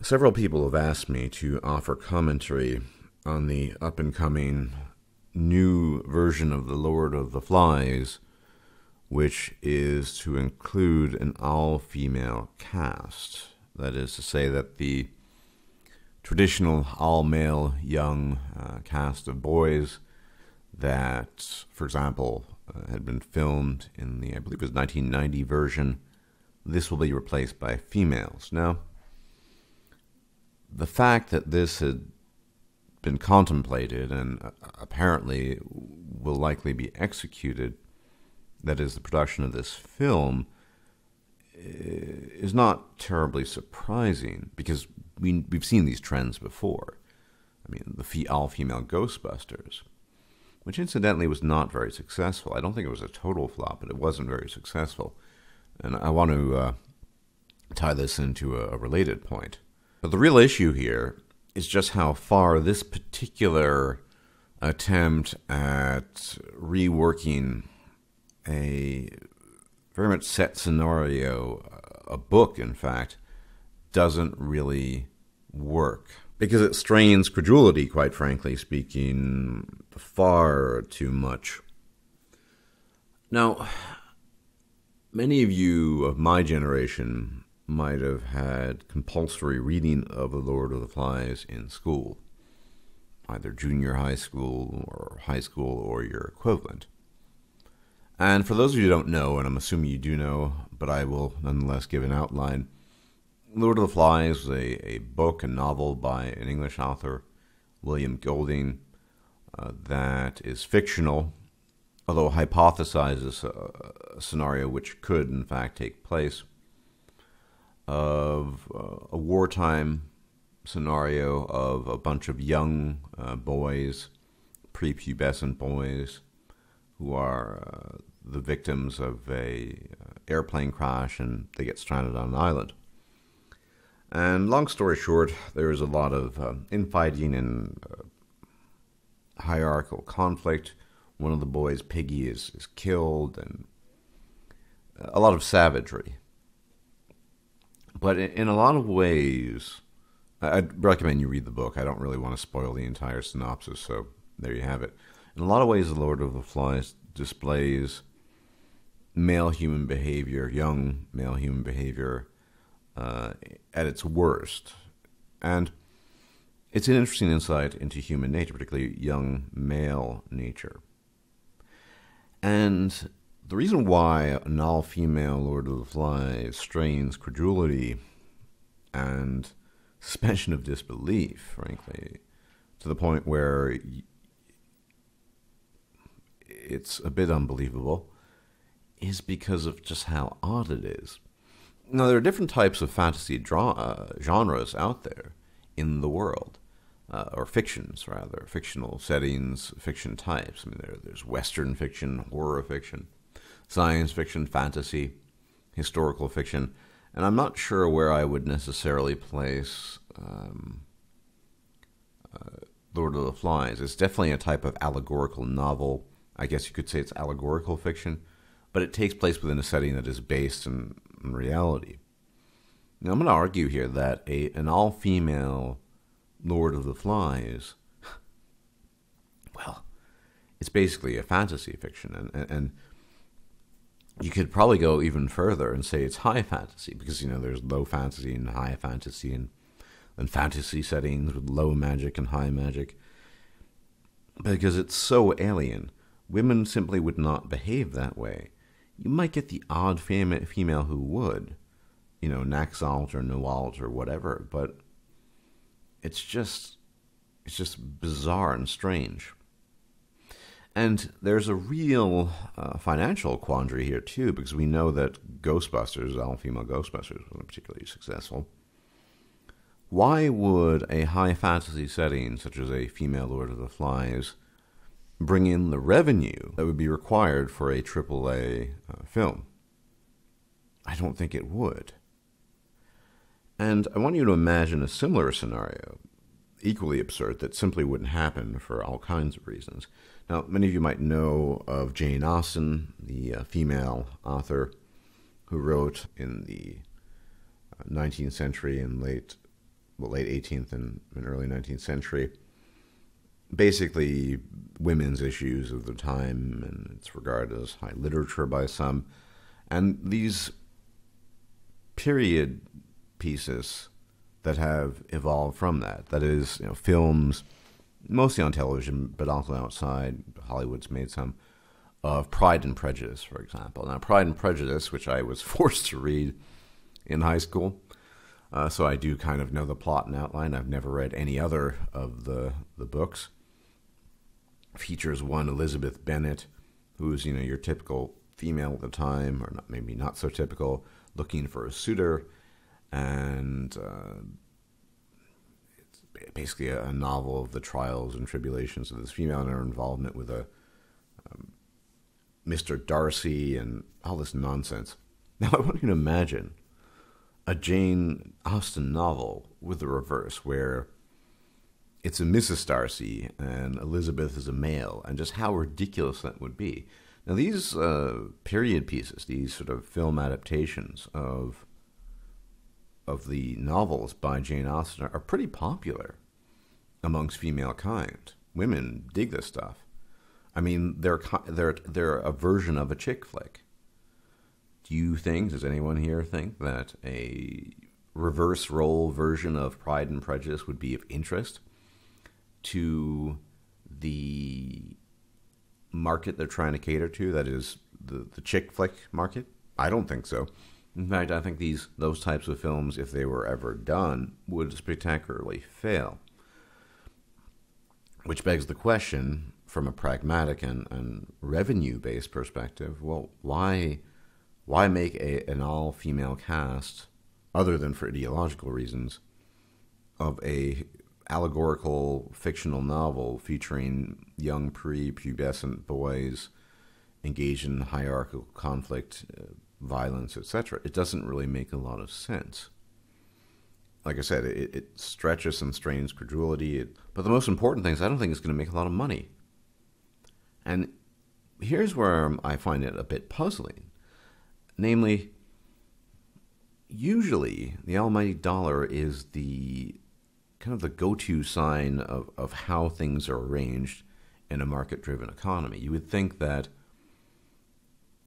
Several people have asked me to offer commentary on the up-and-coming new version of The Lord of the Flies, which is to include an all-female cast. That is to say that the traditional all-male young cast of boys that, for example, had been filmed in the, I believe it was 1990 version, this will be replaced by females. Now, the fact that this had been contemplated and apparently will likely be executed, that is, the production of this film, is not terribly surprising because we've seen these trends before. I mean, the all-female Ghostbusters, which incidentally was not very successful. I don't think it was a total flop, but it wasn't very successful. And I want to tie this into a related point. But the real issue here is just how far this particular attempt at reworking a very much set scenario, a book, in fact, doesn't really work. Because it strains credulity, quite frankly speaking, far too much. Now, many of you of my generation might have had compulsory reading of The Lord of the Flies in school, either junior high school or your equivalent. And for those of you who don't know, and I'm assuming you do know, but I will nonetheless give an outline, Lord of the Flies was a book, a novel by an English author, William Golding, that is fictional, although hypothesizes a scenario which could, in fact, take place, of a wartime scenario of a bunch of young boys, prepubescent boys, who are the victims of a airplane crash, and they get stranded on an island. And long story short, there is a lot of infighting and hierarchical conflict. One of the boys, Piggy, is killed, and a lot of savagery. But in a lot of ways, I'd recommend you read the book. I don't really want to spoil the entire synopsis, so there you have it. In a lot of ways, The Lord of the Flies displays male human behavior, young male human behavior, at its worst. And it's an interesting insight into human nature, particularly young male nature. And the reason why an all-female Lord of the Flies strains credulity and suspension of disbelief, frankly, to the point where it's a bit unbelievable, is because of just how odd it is. Now, there are different types of fantasy genres out there in the world, or fictions, rather, fictional settings, fiction types. I mean, there's Western fiction, horror fiction, science fiction, fantasy, historical fiction, and I'm not sure where I would necessarily place Lord of the Flies. It's definitely a type of allegorical novel. I guess you could say it's allegorical fiction, but it takes place within a setting that is based in reality. Now, I'm going to argue here that an all-female Lord of the Flies, well, it's basically a fantasy fiction, and you could probably go even further and say it's high fantasy, because, there's low fantasy and high fantasy, and fantasy settings with low magic and high magic, because it's so alien. Women simply would not behave that way. You might get the odd female who would, Naxalt or Noalt or whatever, but it's just bizarre and strange. And there's a real financial quandary here, too, because we know that Ghostbusters, all-female Ghostbusters, wasn't particularly successful. Why would a high fantasy setting, such as a female Lord of the Flies, bring in the revenue that would be required for a AAA film? I don't think it would. And I want you to imagine a similar scenario, equally absurd, that simply wouldn't happen for all kinds of reasons. Now, many of you might know of Jane Austen, the female author who wrote in the 19th century and late late 18th and early 19th century. Basically, women's issues of the time, and it's regarded as high literature by some. And these period pieces that have evolved from that, that is, films, mostly on television, but also outside. Hollywood's made some of Pride and Prejudice, for example. Now, Pride and Prejudice, which I was forced to read in high school, so I do kind of know the plot and outline. I've never read any other of the books. Features one Elizabeth Bennet, who's, your typical female at the time, or not, maybe not so typical, looking for a suitor, and it's basically a novel of the trials and tribulations of this female and her involvement with a Mr. Darcy and all this nonsense. Now, I want you to imagine a Jane Austen novel with the reverse, where it's a Mrs. Darcy and Elizabeth is a male, and just how ridiculous that would be. Now, these period pieces, these sort of film adaptations of the novels by Jane Austen are pretty popular amongst female kind. Women dig this stuff. I mean, they're a version of a chick flick. Does anyone here think that a reverse role version of Pride and Prejudice would be of interest to the market they're trying to cater to, that is the chick flick market? I don't think so. In fact, I think those types of films, if they were ever done, would spectacularly fail. Which begs the question, from a pragmatic and revenue-based perspective, well, why make an all-female cast, other than for ideological reasons, of a allegorical fictional novel featuring young prepubescent boys engaged in hierarchical conflict, violence, etc.? It doesn't really make a lot of sense. Like I said, it stretches and strains credulity. But the most important thing is I don't think it's going to make a lot of money. And here's where I find it a bit puzzling. Namely, usually the almighty dollar is the kind of the go-to sign of how things are arranged in a market-driven economy. You would think that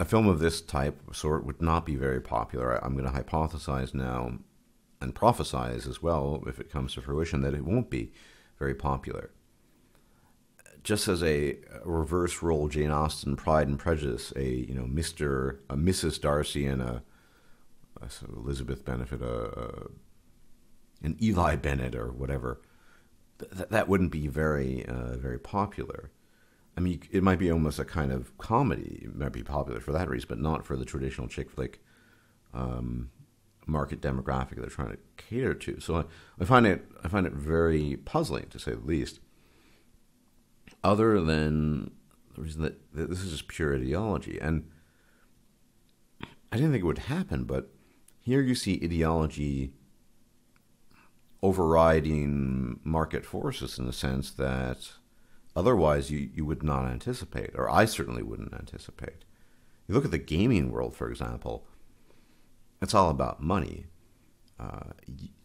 a film of this type sort would not be very popular. I'm going to hypothesize now and prophesize as well, if it comes to fruition, that it won't be very popular. Just as a reverse role Jane Austen Pride and Prejudice, a Mrs. Darcy and a Elizabeth Bennet, an Eli Bennet or whatever, that wouldn't be very very popular. I mean, it might be almost a kind of comedy. It might be popular for that reason, but not for the traditional chick flick market demographic they're trying to cater to. So I find it very puzzling, to say the least. Other than the reason that this is just pure ideology, and I didn't think it would happen, but here you see ideology overriding market forces in the sense that otherwise you would not anticipate, or I certainly wouldn't anticipate. You look at the gaming world, for example, it's all about money.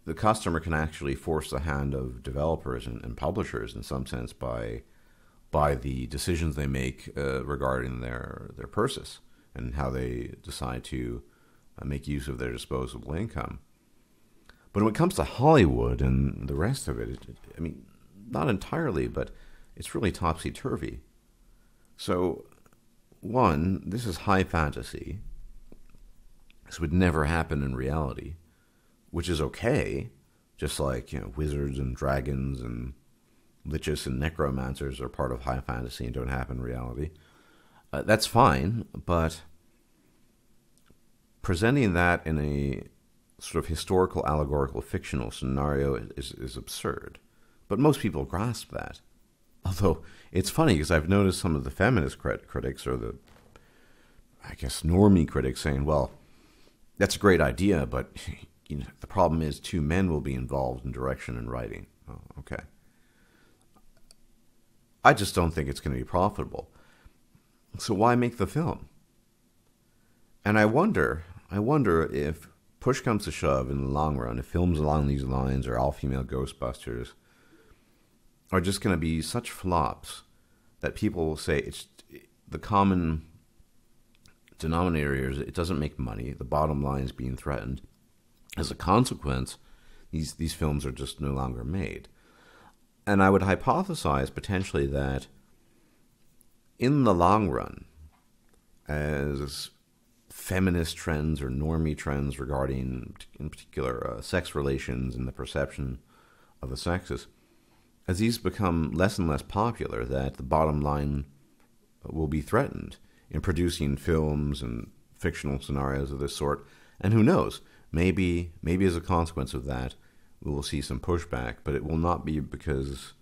The customer can actually force the hand of developers and publishers in some sense by the decisions they make regarding their purses and how they decide to make use of their disposable income. But when it comes to Hollywood and the rest of it, I mean, not entirely, but it's really topsy-turvy. So, one, this is high fantasy. This would never happen in reality, which is okay, just like, wizards and dragons and liches and necromancers are part of high fantasy and don't happen in reality. That's fine, but presenting that in a sort of historical, allegorical, fictional scenario is absurd. But most people grasp that. Although, it's funny, because I've noticed some of the feminist critics, or the, I guess, normie critics saying, well, that's a great idea, but the problem is 2 men will be involved in direction and writing. Oh, okay. I just don't think it's going to be profitable. So why make the film? And I wonder if push comes to shove in the long run, if films along these lines or all-female Ghostbusters are just going to be such flops that people will say it's the common denominator is it doesn't make money. The bottom line is being threatened. As a consequence, these films are just no longer made. And I would hypothesize potentially that in the long run, as feminist trends or normie trends regarding, in particular, sex relations and the perception of the sexes, as these become less and less popular, that the bottom line will be threatened in producing films and fictional scenarios of this sort. And who knows, maybe as a consequence of that, we will see some pushback, but it will not be because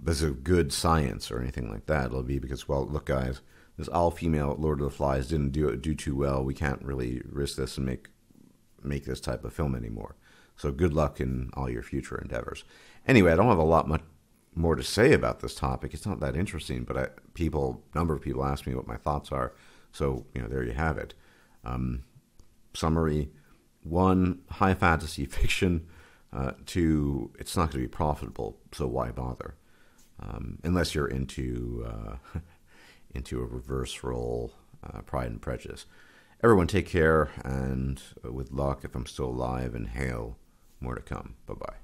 there's a good science or anything like that. It'll be because, well, look, guys, this all-female Lord of the Flies didn't do too well. We can't really risk this and make this type of film anymore. So good luck in all your future endeavors. Anyway, I don't have a lot much more to say about this topic. It's not that interesting, but a number of people ask me what my thoughts are. So, there you have it. Summary: 1, high fantasy fiction. 2, it's not going to be profitable, so why bother? Unless you're into a reverse role, Pride and Prejudice. Everyone take care, and with luck, if I'm still alive, and hail, more to come. Bye-bye.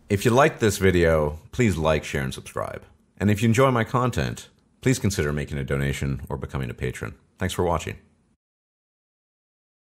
If you liked this video, please like, share, and subscribe. And if you enjoy my content, please consider making a donation or becoming a patron. Thanks for watching.